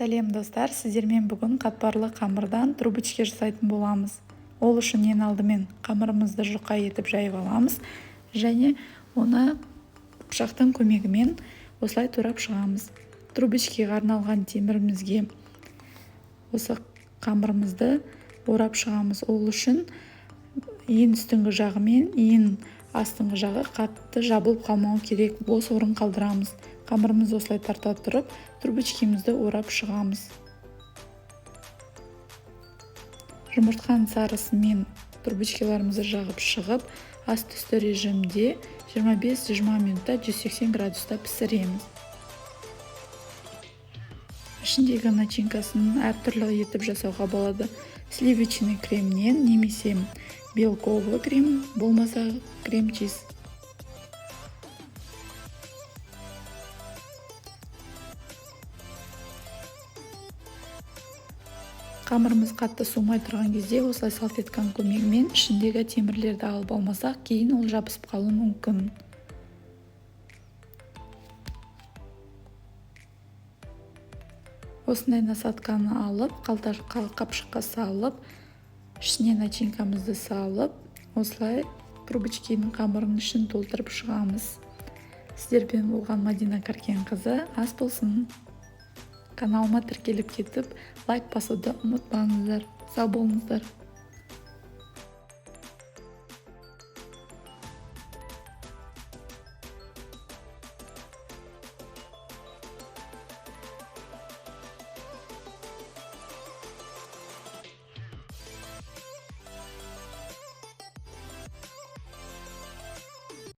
Сәлем достар, сіздермен бүгін қатпарлы қамырдан трубочка жасайтын боламыз. Ол үшін ең алдымен қамырымызды жұқа етіп жайып аламыз және оны пышақтың көмегімен осылай турап шығамыз. Трубочкаға арналған темірімізге осы қамырымызды орап шығамыз. Ол үшін ең үстіңгі жағы мен ең астыңғы жағы қатты жабылып қалмауы керек, бос орын қалдырамыз. Қамырымызды осылай тарта тұрып, трубочкамызды орап шығамыз. Жұмыртқаның сарысымен трубочкаларымызды жағып шығып, асты-үсті режимде 25-20 минутта 180 градуста пісіреміз. Ішіндегі начинкасын әртүрлі етіп жасауға болады. Сливочный кремнен немесе белковый крем, болмаса крем-чиз. Қамырымыз қатты суымай тұрған кезде осылай салфетканың көмегімен ішіндегі темірлерді алып алмасақ, кейін ол жабысып қалуы мүмкін. Осындай насадканы алып, қапшыққа салып, ішіне начинкамызды салып, осылай трубочканың қамырының ішін толтырып шығамыз. Сіздермен болған Мадина Каркенқызы. Ас болсын. Каналыма тіркеліп кетіп, лайк басуды ұмытпаңыздар. Сау болыңыздар.